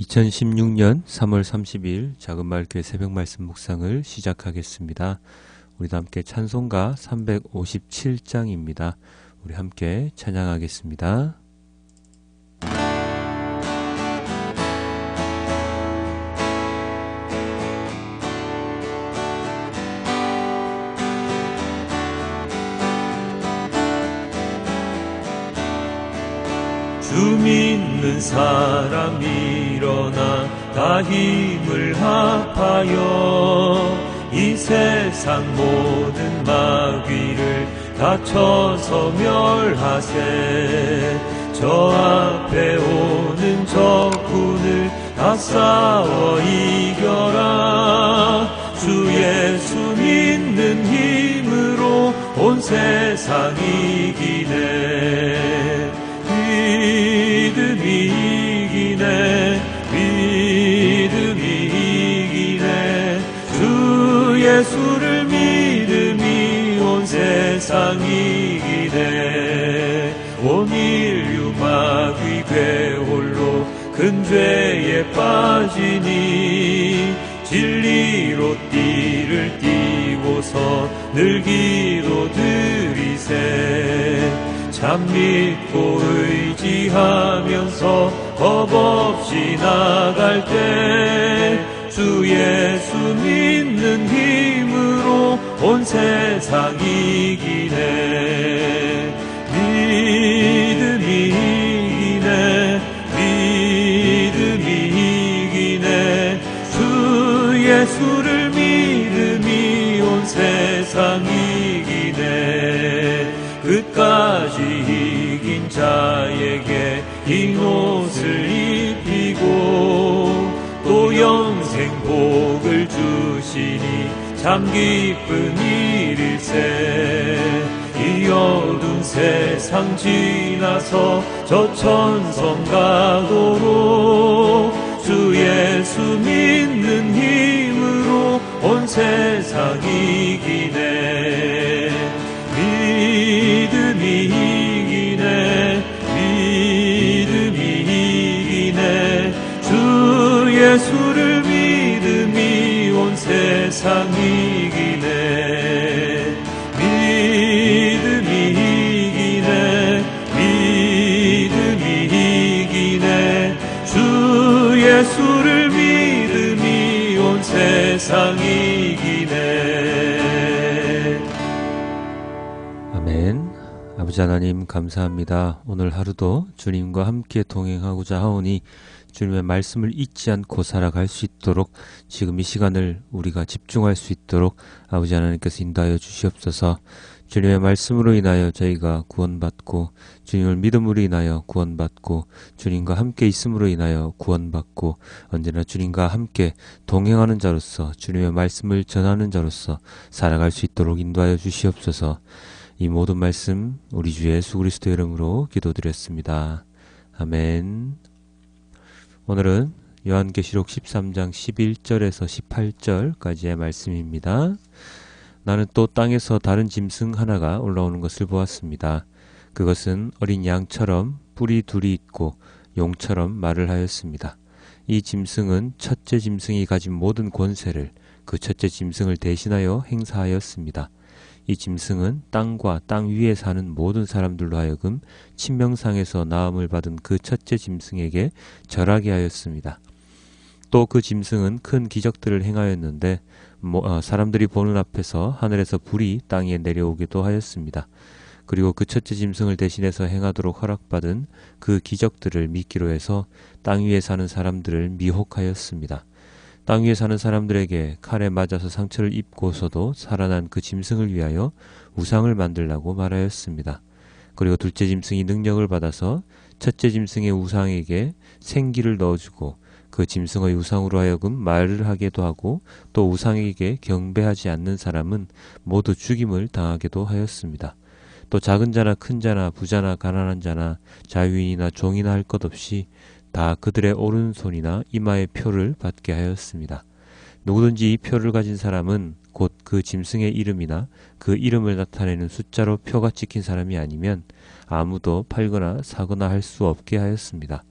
2016년 3월 30일 작은마을교회 새벽말씀 묵상을 시작하겠습니다. 우리도 함께 찬송가 357장입니다. 우리 함께 찬양하겠습니다. 주 믿는 사람 일어나 다 힘을 합하여 이 세상 모든 마귀를 다쳐서 멸하세. 저 앞에 오는 적군을 다 싸워 이겨라. 주 예수 믿는 힘으로 온 세상 이기네. 믿음이 이기네. 믿음이 이기네. 주 예수를 믿음이 온 세상 이기네. 온 인류 마귀 괴홀로 큰 죄에 빠지니 진리로 띠를 띠고서 늘 기도 드리세. 참 믿고 의지하면서 겁 없이 나갈 때 주 예수 믿는 힘으로 온 세상 이기네. 믿음이 이기네. 믿음이 이기네. 주 예수를 믿음이 온 세상 이기네. 끝까지 이긴 자에게 흰 옷을 입히고 또 영생 복을 주시니 참 기쁜 일일세. 이 어두운 세상 지나서 저 천성 가도록 주 예수 믿는 힘으로 온 세상 이기네. 믿음이 이기네. 믿음이 이기네. 주 예수를 믿음이 온 세상 이기네. 믿음이 이기네. 믿음이 이기네. 주 예수를 믿음이 온 세상 이기네. 아멘. 아버지 하나님 감사합니다. 오늘 하루도 주님과 함께 동행하고자 하오니 주님의 말씀을 잊지 않고 살아갈 수 있도록 지금 이 시간을 우리가 집중할 수 있도록 아버지 하나님께서 인도하여 주시옵소서. 주님의 말씀으로 인하여 저희가 구원받고 주님을 믿음으로 인하여 구원받고 주님과 함께 있음으로 인하여 구원받고 언제나 주님과 함께 동행하는 자로서 주님의 말씀을 전하는 자로서 살아갈 수 있도록 인도하여 주시옵소서. 이 모든 말씀 우리 주 예수 그리스도 이름으로 기도드렸습니다. 아멘. 오늘은 요한계시록 13장 11절에서 18절까지의 말씀입니다. 나는 또 땅에서 다른 짐승 하나가 올라오는 것을 보았습니다. 그것은 어린 양처럼 뿔이 둘이 있고 용처럼 말을 하였습니다. 이 짐승은 첫째 짐승이 가진 모든 권세를 그 첫째 짐승을 대신하여 행사하였습니다. 이 짐승은 땅과 땅 위에 사는 모든 사람들로 하여금 친명상에서 나음을 받은 그 첫째 짐승에게 절하게 하였습니다. 또 그 짐승은 큰 기적들을 행하였는데 사람들이 보는 앞에서 하늘에서 불이 땅에 내려오기도 하였습니다. 그리고 그 첫째 짐승을 대신해서 행하도록 허락받은 그 기적들을 믿기로 해서 땅 위에 사는 사람들을 미혹하였습니다. 땅 위에 사는 사람들에게 칼에 맞아서 상처를 입고서도 살아난 그 짐승을 위하여 우상을 만들라고 말하였습니다. 그리고 둘째 짐승이 능력을 받아서 첫째 짐승의 우상에게 생기를 넣어주고 그 짐승의 우상으로 하여금 말을 하게도 하고 또 우상에게 경배하지 않는 사람은 모두 죽임을 당하게도 하였습니다. 또 작은 자나 큰 자나 부자나 가난한 자나 자유인이나 종이나 할 것 없이 다 그들의 오른손이나 이마의 표를 받게 하였습니다. 누구든지 이 표를 가진 사람은 곧 그 짐승의 이름이나 그 이름을 나타내는 숫자로 표가 찍힌 사람이 아니면 아무도 팔거나 사거나 할 수 없게 하였습니다.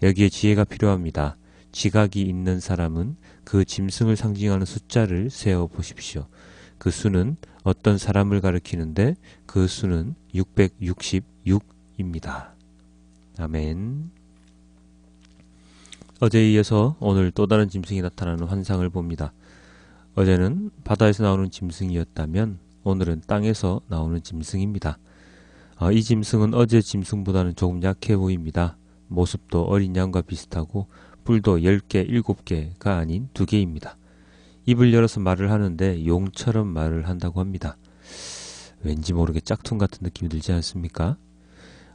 여기에 지혜가 필요합니다. 지각이 있는 사람은 그 짐승을 상징하는 숫자를 세어 보십시오. 그 수는 어떤 사람을 가리키는데 그 수는 666입니다. 아멘. 어제에 이어서 오늘 또 다른 짐승이 나타나는 환상을 봅니다. 어제는 바다에서 나오는 짐승이었다면 오늘은 땅에서 나오는 짐승입니다. 이 짐승은 어제 짐승보다는 조금 약해 보입니다. 모습도 어린 양과 비슷하고 뿔도 10개, 7개가 아닌 2개입니다. 입을 열어서 말을 하는데 용처럼 말을 한다고 합니다. 왠지 모르게 짝퉁 같은 느낌이 들지 않습니까?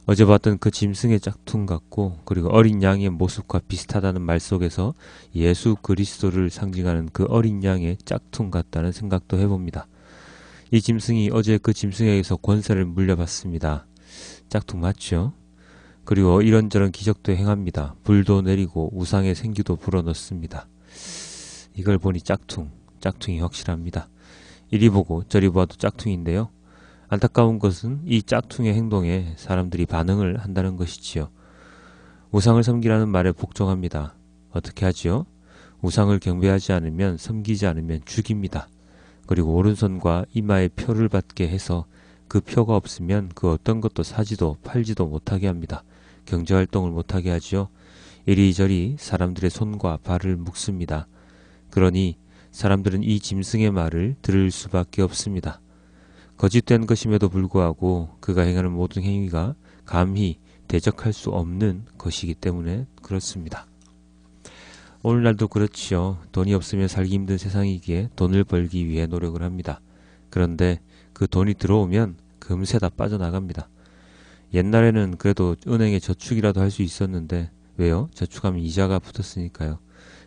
어제 봤던 그 짐승의 짝퉁 같고 그리고 어린 양의 모습과 비슷하다는 말 속에서 예수 그리스도를 상징하는 그 어린 양의 짝퉁 같다는 생각도 해봅니다. 이 짐승이 어제 그 짐승에게서 권세를 물려받습니다. 짝퉁 맞죠? 그리고 이런저런 기적도 행합니다. 불도 내리고 우상의 생기도 불어넣습니다. 이걸 보니 짝퉁이 확실합니다. 이리 보고 저리 보아도 짝퉁인데요. 안타까운 것은 이 짝퉁의 행동에 사람들이 반응을 한다는 것이지요. 우상을 섬기라는 말에 복종합니다. 어떻게 하지요? 우상을 경배하지 않으면, 섬기지 않으면 죽입니다. 그리고 오른손과 이마에 표를 받게 해서 그 표가 없으면 그 어떤 것도 사지도 팔지도 못하게 합니다. 경제활동을 못하게 하지요. 이리저리 사람들의 손과 발을 묶습니다. 그러니 사람들은 이 짐승의 말을 들을 수밖에 없습니다. 거짓된 것임에도 불구하고 그가 행하는 모든 행위가 감히 대적할 수 없는 것이기 때문에 그렇습니다. 오늘날도 그렇지요. 돈이 없으면 살기 힘든 세상이기에 돈을 벌기 위해 노력을 합니다. 그런데 그 돈이 들어오면 금세 다 빠져나갑니다. 옛날에는 그래도 은행에 저축이라도 할 수 있었는데 왜요? 저축하면 이자가 붙었으니까요.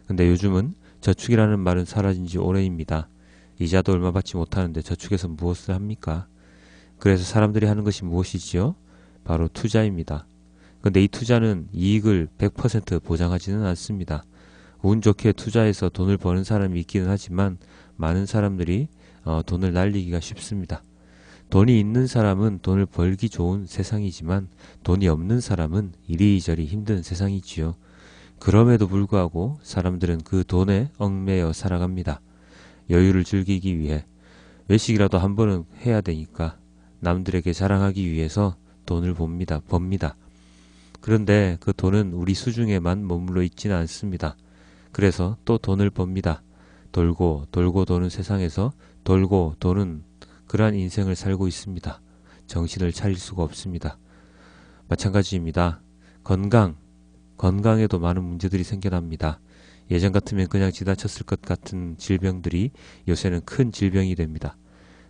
근데 요즘은 저축이라는 말은 사라진 지 오래입니다. 이자도 얼마 받지 못하는데 저축해서 무엇을 합니까? 그래서 사람들이 하는 것이 무엇이지요? 바로 투자입니다. 근데 이 투자는 이익을 100% 보장하지는 않습니다. 운 좋게 투자해서 돈을 버는 사람이 있기는 하지만 많은 사람들이 돈을 날리기가 쉽습니다. 돈이 있는 사람은 돈을 벌기 좋은 세상이지만 돈이 없는 사람은 이리저리 힘든 세상이지요. 그럼에도 불구하고 사람들은 그 돈에 얽매여 살아갑니다. 여유를 즐기기 위해 외식이라도 한 번은 해야 되니까 남들에게 자랑하기 위해서 돈을 법니다. 그런데 그 돈은 우리 수중에만 머물러 있지는 않습니다. 그래서 또 돈을 법니다. 돌고 도는 세상에서 돌고 도는 그러한 인생을 살고 있습니다. 정신을 차릴 수가 없습니다. 마찬가지입니다. 건강에도 많은 문제들이 생겨납니다. 예전 같으면 그냥 지나쳤을 것 같은 질병들이 요새는 큰 질병이 됩니다.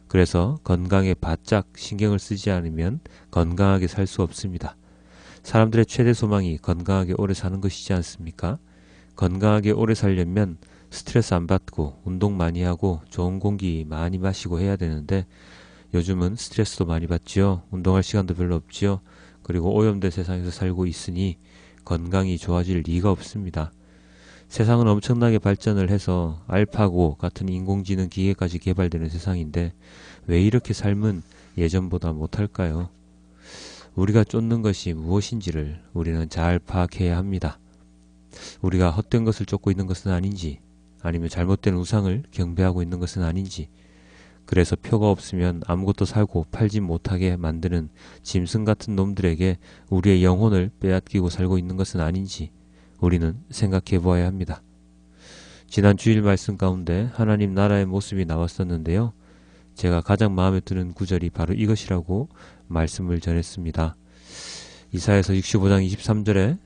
그래서 건강에 바짝 신경을 쓰지 않으면 건강하게 살 수 없습니다. 사람들의 최대 소망이 건강하게 오래 사는 것이지 않습니까? 건강하게 오래 살려면 스트레스 안 받고 운동 많이 하고 좋은 공기 많이 마시고 해야 되는데 요즘은 스트레스도 많이 받지요. 운동할 시간도 별로 없지요. 그리고 오염된 세상에서 살고 있으니 건강이 좋아질 리가 없습니다. 세상은 엄청나게 발전을 해서 알파고 같은 인공지능 기계까지 개발되는 세상인데 왜 이렇게 삶은 예전보다 못할까요? 우리가 쫓는 것이 무엇인지를 우리는 잘 파악해야 합니다. 우리가 헛된 것을 쫓고 있는 것은 아닌지 아니면 잘못된 우상을 경배하고 있는 것은 아닌지 그래서 표가 없으면 아무것도 사고 팔지 못하게 만드는 짐승 같은 놈들에게 우리의 영혼을 빼앗기고 살고 있는 것은 아닌지 우리는 생각해 보아야 합니다. 지난 주일 말씀 가운데 하나님 나라의 모습이 나왔었는데요. 제가 가장 마음에 드는 구절이 바로 이것이라고 말씀을 전했습니다. 이사야서 65장 23절에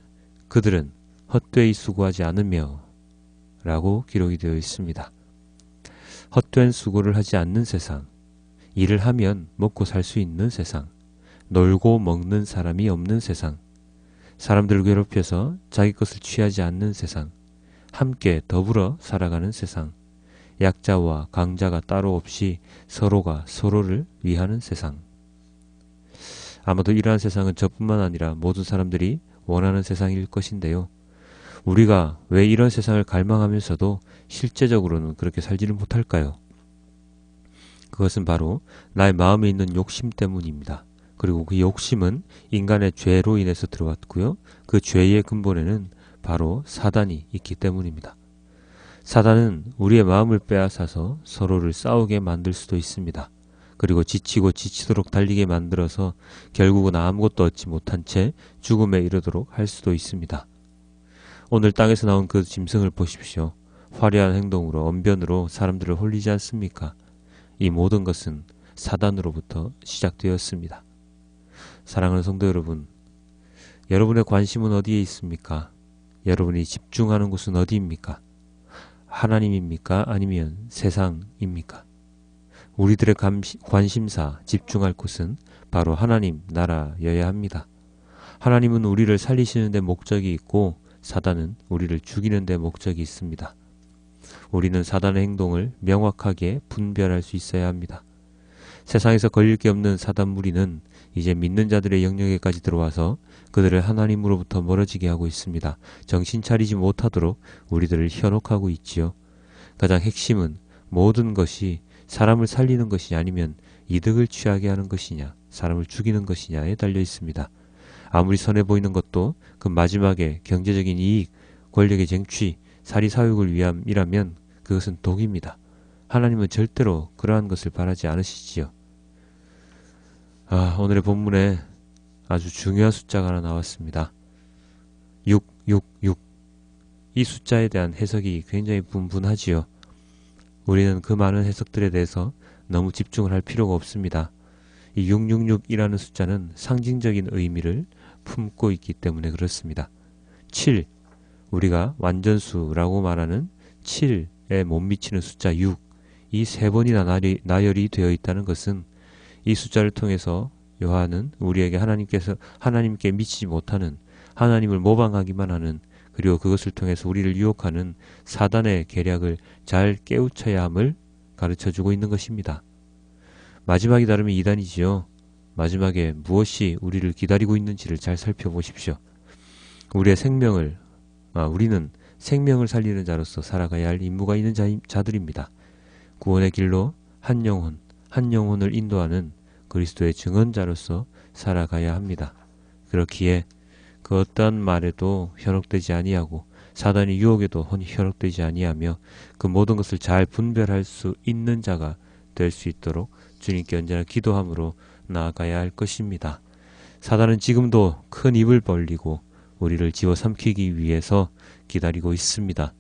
그들은 헛되이 수고하지 않으며 라고 기록이 되어 있습니다. 헛된 수고를 하지 않는 세상, 일을 하면 먹고 살 수 있는 세상, 놀고 먹는 사람이 없는 세상, 사람들을 괴롭혀서 자기 것을 취하지 않는 세상, 함께 더불어 살아가는 세상, 약자와 강자가 따로 없이 서로가 서로를 위하는 세상. 아마도 이러한 세상은 저뿐만 아니라 모든 사람들이 원하는 세상일 것인데요. 우리가 왜 이런 세상을 갈망하면서도 실제적으로는 그렇게 살지를 못할까요? 그것은 바로 나의 마음에 있는 욕심 때문입니다. 그리고 그 욕심은 인간의 죄로 인해서 들어왔고요. 그 죄의 근본에는 바로 사단이 있기 때문입니다. 사단은 우리의 마음을 빼앗아서 서로를 싸우게 만들 수도 있습니다. 그리고 지치고 지치도록 달리게 만들어서 결국은 아무것도 얻지 못한 채 죽음에 이르도록 할 수도 있습니다. 오늘 땅에서 나온 그 짐승을 보십시오. 화려한 행동으로 언변으로 사람들을 홀리지 않습니까? 이 모든 것은 사단으로부터 시작되었습니다. 사랑하는 성도 여러분, 여러분의 관심은 어디에 있습니까? 여러분이 집중하는 곳은 어디입니까? 하나님입니까? 아니면 세상입니까? 우리들의 관심사, 집중할 곳은 바로 하나님 나라여야 합니다. 하나님은 우리를 살리시는 데 목적이 있고 사단은 우리를 죽이는 데 목적이 있습니다. 우리는 사단의 행동을 명확하게 분별할 수 있어야 합니다. 세상에서 걸릴 게 없는 사단 무리는 이제 믿는 자들의 영역에까지 들어와서 그들을 하나님으로부터 멀어지게 하고 있습니다. 정신 차리지 못하도록 우리들을 현혹하고 있지요. 가장 핵심은 모든 것이 사람을 살리는 것이냐 아니면 이득을 취하게 하는 것이냐, 사람을 죽이는 것이냐에 달려 있습니다. 아무리 선해 보이는 것도 그 마지막에 경제적인 이익, 권력의 쟁취, 사리사욕을 위함이라면 그것은 독입니다. 하나님은 절대로 그러한 것을 바라지 않으시지요. 오늘의 본문에 아주 중요한 숫자가 하나 나왔습니다. 666. 이 숫자에 대한 해석이 굉장히 분분하지요. 우리는 그 많은 해석들에 대해서 너무 집중을 할 필요가 없습니다. 이 666이라는 숫자는 상징적인 의미를 품고 있기 때문에 그렇습니다. 7, 우리가 완전수라고 말하는 7에 못 미치는 숫자 6, 이 세 번이나 나열이 되어 있다는 것은 이 숫자를 통해서 요한은 우리에게 하나님께 미치지 못하는, 하나님을 모방하기만 하는, 그리고 그것을 통해서 우리를 유혹하는 사단의 계략을 잘 깨우쳐야 함을 가르쳐주고 있는 것입니다. 마지막이 다르면 이단이지요. 마지막에 무엇이 우리를 기다리고 있는지를 잘 살펴보십시오. 우리는 생명을 살리는 자로서 살아가야 할 임무가 있는 자들입니다. 구원의 길로 한 영혼을 인도하는 그리스도의 증언자로서 살아가야 합니다. 그렇기에 그 어떠한 말에도 현혹되지 아니하고 사단의 유혹에도 현혹되지 아니하며 그 모든 것을 잘 분별할 수 있는 자가 될 수 있도록 주님께 언제나 기도함으로 나아가야 할 것입니다. 사단은 지금도 큰 입을 벌리고 우리를 집어삼키기 위해서 기다리고 있습니다.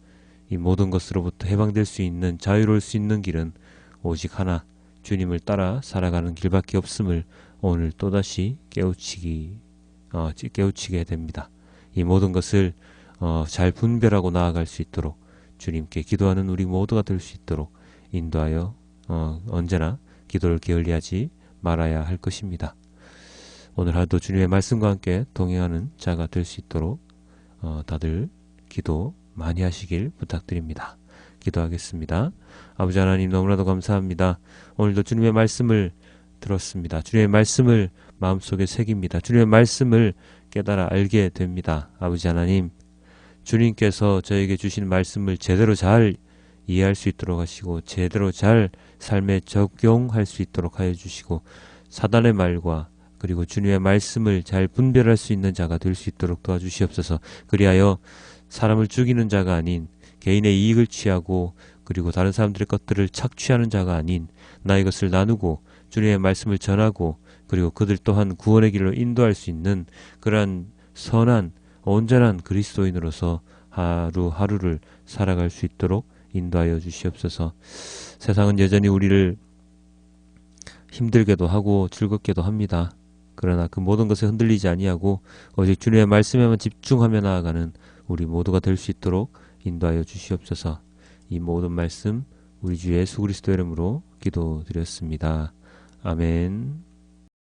이 모든 것으로부터 해방될 수 있는, 자유로울 수 있는 길은 오직 하나, 주님을 따라 살아가는 길밖에 없음을 오늘 또다시 깨우치게 됩니다. 이 모든 것을 잘 분별하고 나아갈 수 있도록 주님께 기도하는 우리 모두가 될 수 있도록 인도하여 언제나 기도를 게을리하지 말아야 할 것입니다. 오늘 하루도 주님의 말씀과 함께 동행하는 자가 될 수 있도록 다들 기도 많이 하시길 부탁드립니다. 기도하겠습니다. 아버지 하나님, 너무나도 감사합니다. 오늘도 주님의 말씀을 들었습니다. 주님의 말씀을 마음속에 새깁니다. 주님의 말씀을 깨달아 알게 됩니다. 아버지 하나님, 주님께서 저에게 주신 말씀을 제대로 잘 이해할 수 있도록 하시고 제대로 잘 삶에 적용할 수 있도록 하여 주시고 사단의 말과 그리고 주님의 말씀을 잘 분별할 수 있는 자가 될 수 있도록 도와주시옵소서. 그리하여 사람을 죽이는 자가 아닌, 개인의 이익을 취하고 그리고 다른 사람들의 것들을 착취하는 자가 아닌, 나의 것을 나누고 주님의 말씀을 전하고 그리고 그들 또한 구원의 길로 인도할 수 있는 그러한 선한 온전한 그리스도인으로서 하루하루를 살아갈 수 있도록 인도하여 주시옵소서. 세상은 여전히 우리를 힘들게도 하고 즐겁게도 합니다. 그러나 그 모든 것에 흔들리지 아니하고 오직 주님의 말씀에만 집중하며 나아가는 우리 모두가 될 수 있도록 인도하여 주시옵소서. 이 모든 말씀 우리 주 예수 그리스도 이름으로 기도드렸습니다. 아멘.